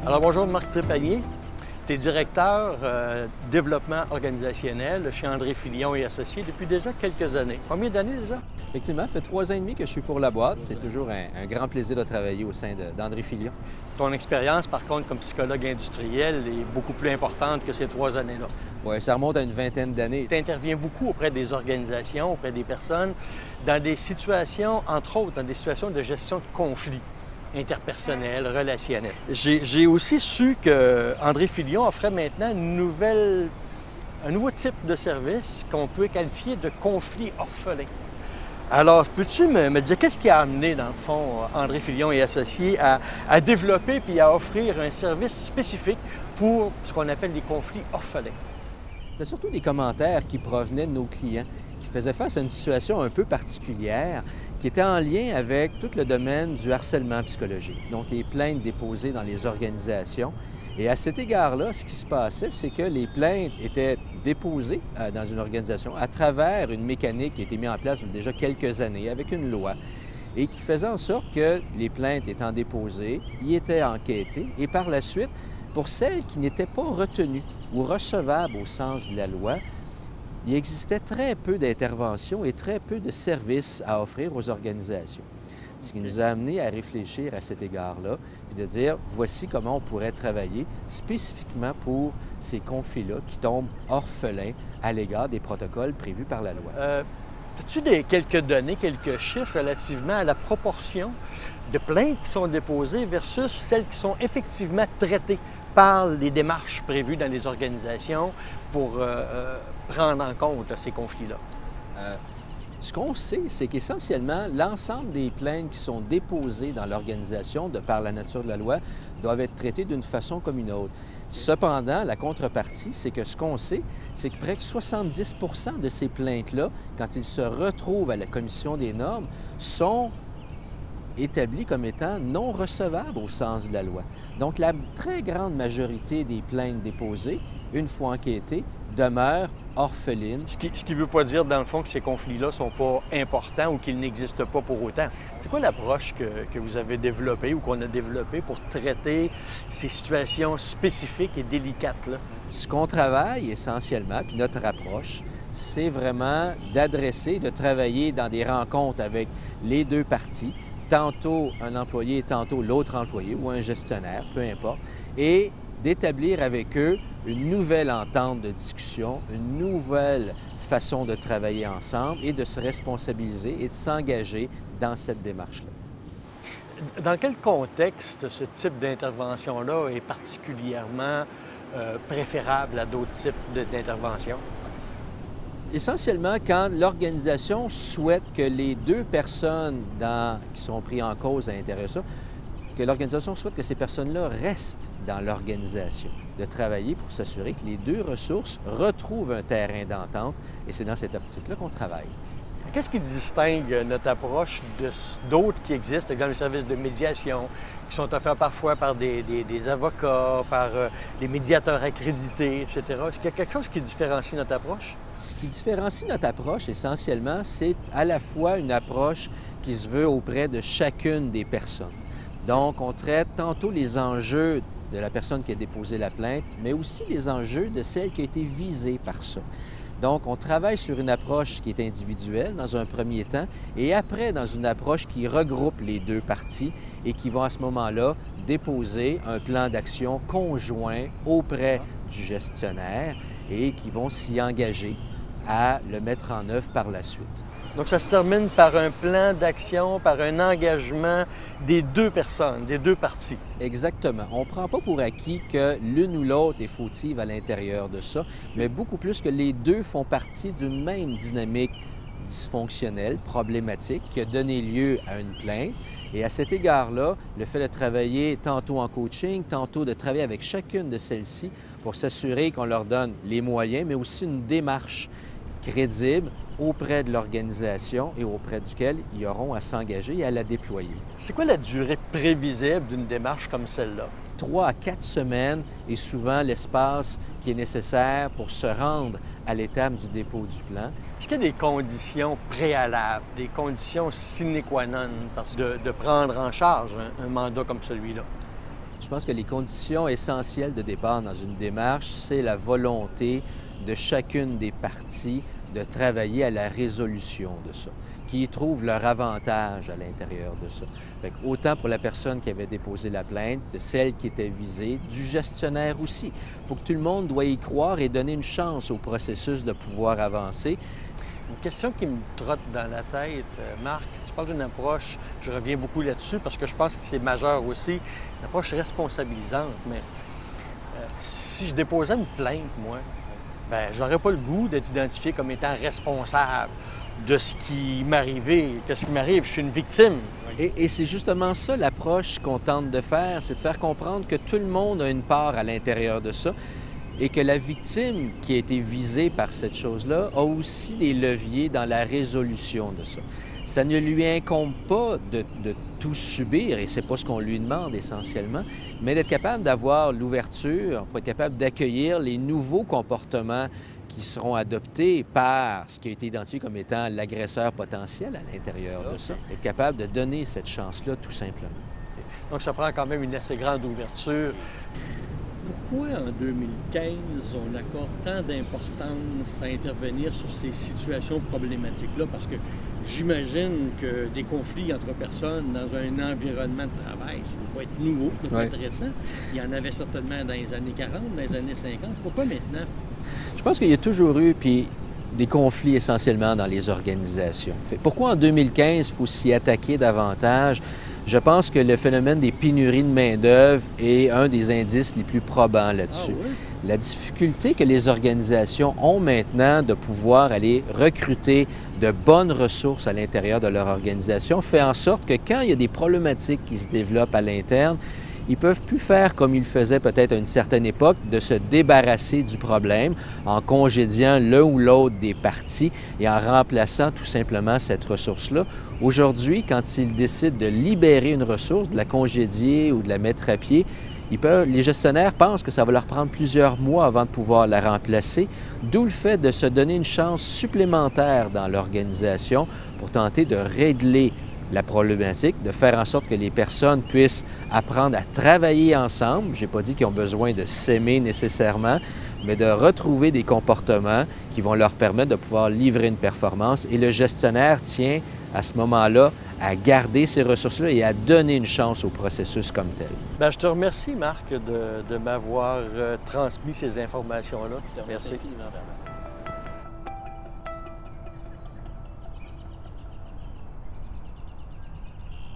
Alors bonjour Marc Trépanier, tu es directeur développement organisationnel chez André Filion et Associés depuis déjà quelques années. Combien d'années déjà? Effectivement, ça fait 3 ans et demi que je suis pour la boîte. C'est toujours un grand plaisir de travailler au sein d'André Filion. Ton expérience, par contre, comme psychologue industriel est beaucoup plus importante que ces 3 années-là. Oui, ça remonte à une vingtaine d'années. Tu interviens beaucoup auprès des organisations, auprès des personnes, dans des situations, entre autres, dans des situations de gestion de conflits interpersonnels, relationnels. J'ai aussi su qu'André Filion offrait maintenant un nouveau type de service qu'on peut qualifier de conflit orphelin. Alors, peux-tu me dire qu'est-ce qui a amené, dans le fond, André Filion et Associés à développer puis à offrir un service spécifique pour ce qu'on appelle les conflits orphelins? C'était surtout des commentaires qui provenaient de nos clients, qui faisaient face à une situation un peu particulière, qui était en lien avec tout le domaine du harcèlement psychologique, donc les plaintes déposées dans les organisations. Et à cet égard-là, ce qui se passait, c'est que les plaintes étaient déposées dans une organisation à travers une mécanique qui a été mise en place il y a déjà quelques années avec une loi et qui faisait en sorte que les plaintes étant déposées, y étaient enquêtées et par la suite, pour celles qui n'étaient pas retenues ou recevables au sens de la loi, il existait très peu d'interventions et très peu de services à offrir aux organisations. Ce qui nous a amené à réfléchir à cet égard-là, puis de dire, voici comment on pourrait travailler spécifiquement pour ces conflits-là qui tombent orphelins à l'égard des protocoles prévus par la loi. As-tu quelques données, quelques chiffres relativement à la proportion de plaintes qui sont déposées versus celles qui sont effectivement traitées par les démarches prévues dans les organisations pour prendre en compte ces conflits-là? Ce qu'on sait, c'est qu'essentiellement, l'ensemble des plaintes qui sont déposées dans l'organisation, de par la nature de la loi, doivent être traitées d'une façon comme une autre. Cependant, la contrepartie, c'est que ce qu'on sait, c'est que près de 70 de ces plaintes-là, quand ils se retrouvent à la commission des normes, sont établies comme étant non recevables au sens de la loi. Donc, la très grande majorité des plaintes déposées, une fois enquêtées, demeurent orphelines. Ce qui ne veut pas dire, dans le fond, que ces conflits-là ne sont pas importants ou qu'ils n'existent pas pour autant. C'est quoi l'approche que vous avez développée ou qu'on a développée pour traiter ces situations spécifiques et délicates-là? Ce qu'on travaille essentiellement, puis notre approche, c'est vraiment d'adresser, de travailler dans des rencontres avec les deux parties, tantôt un employé, tantôt l'autre employé ou un gestionnaire, peu importe, et d'établir avec eux une nouvelle entente de discussion, une nouvelle façon de travailler ensemble et de se responsabiliser et de s'engager dans cette démarche-là. Dans quel contexte ce type d'intervention-là est particulièrement préférable à d'autres types d'interventions? Essentiellement, quand l'organisation souhaite que les deux personnes qui sont prises en cause à l'intérieur de ça, que l'organisation souhaite que ces personnes-là restent dans l'organisation, de travailler pour s'assurer que les deux ressources retrouvent un terrain d'entente, et c'est dans cette optique-là qu'on travaille. Qu'est-ce qui distingue notre approche d'autres qui existent, exemple les services de médiation, qui sont offerts parfois par des avocats, par des médiateurs accrédités, etc. Est-ce qu'il y a quelque chose qui différencie notre approche? Ce qui différencie notre approche, essentiellement, c'est à la fois une approche qui se veut auprès de chacune des personnes. Donc, on traite tantôt les enjeux de la personne qui a déposé la plainte, mais aussi les enjeux de celle qui a été visée par ça. Donc, on travaille sur une approche qui est individuelle dans un premier temps et après dans une approche qui regroupe les deux parties et qui vont à ce moment-là déposer un plan d'action conjoint auprès du gestionnaire et qui vont s'y engager à le mettre en œuvre par la suite. Donc, ça se termine par un plan d'action, par un engagement des deux personnes, des deux parties. Exactement. On ne prend pas pour acquis que l'une ou l'autre est fautive à l'intérieur de ça, mais beaucoup plus que les deux font partie d'une même dynamique dysfonctionnelle, problématique, qui a donné lieu à une plainte. Et à cet égard-là, le fait de travailler tantôt en coaching, tantôt de travailler avec chacune de celles-ci pour s'assurer qu'on leur donne les moyens, mais aussi une démarche crédible auprès de l'organisation et auprès duquel ils auront à s'engager et à la déployer. C'est quoi la durée prévisible d'une démarche comme celle-là? 3 à 4 semaines est souvent l'espace qui est nécessaire pour se rendre à l'étape du dépôt du plan. Est-ce qu'il y a des conditions préalables, des conditions sine qua non de prendre en charge un mandat comme celui-là? Je pense que les conditions essentielles de départ dans une démarche, c'est la volonté de chacune des parties de travailler à la résolution de ça, qui y trouvent leur avantage à l'intérieur de ça. Fait que autant pour la personne qui avait déposé la plainte, de celle qui était visée, du gestionnaire aussi. Il faut que tout le monde doit y croire et donner une chance au processus de pouvoir avancer. Une question qui me trotte dans la tête, Marc, tu parles d'une approche, je reviens beaucoup là-dessus parce que je pense que c'est majeur aussi, une approche responsabilisante, mais si je déposais une plainte, moi, ben j'aurais pas le goût d'être identifié comme étant responsable de ce qui m'est arrivé. Qu'est-ce qui m'arrive? Je suis une victime. Et c'est justement ça l'approche qu'on tente de faire, c'est de faire comprendre que tout le monde a une part à l'intérieur de ça et que la victime qui a été visée par cette chose-là a aussi des leviers dans la résolution de ça. Ça ne lui incombe pas de tout subir, et c'est pas ce qu'on lui demande essentiellement, mais d'être capable d'avoir l'ouverture pour être capable d'accueillir les nouveaux comportements qui seront adoptés par ce qui a été identifié comme étant l'agresseur potentiel à l'intérieur de ça. Être capable de donner cette chance-là, tout simplement. Donc, ça prend quand même une assez grande ouverture. Pourquoi en 2015, on accorde tant d'importance à intervenir sur ces situations problématiques-là? Parce que j'imagine que des conflits entre personnes dans un environnement de travail, ça ne peut pas être nouveau, ça peut être intéressant. Il y en avait certainement dans les années 40, dans les années 50. Pourquoi maintenant? Je pense qu'il y a toujours eu des conflits essentiellement dans les organisations. Pourquoi en 2015 il faut s'y attaquer davantage? Je pense que le phénomène des pénuries de main-d'œuvre est un des indices les plus probants là-dessus. Ah oui? La difficulté que les organisations ont maintenant de pouvoir aller recruter de bonnes ressources à l'intérieur de leur organisation fait en sorte que quand il y a des problématiques qui se développent à l'interne, ils ne peuvent plus faire comme ils le faisaient peut-être à une certaine époque, de se débarrasser du problème en congédiant l'un ou l'autre des parties et en remplaçant tout simplement cette ressource-là. Aujourd'hui, quand ils décident de libérer une ressource, de la congédier ou de la mettre à pied, les gestionnaires pensent que ça va leur prendre plusieurs mois avant de pouvoir la remplacer, d'où le fait de se donner une chance supplémentaire dans l'organisation pour tenter de régler la problématique, de faire en sorte que les personnes puissent apprendre à travailler ensemble. Je n'ai pas dit qu'ils ont besoin de s'aimer nécessairement, mais de retrouver des comportements qui vont leur permettre de pouvoir livrer une performance. Et le gestionnaire tient à ce moment-là à garder ces ressources-là et à donner une chance au processus comme tel. Bien, je te remercie, Marc, de m'avoir transmis ces informations-là. Je te remercie infiniment, Bernard.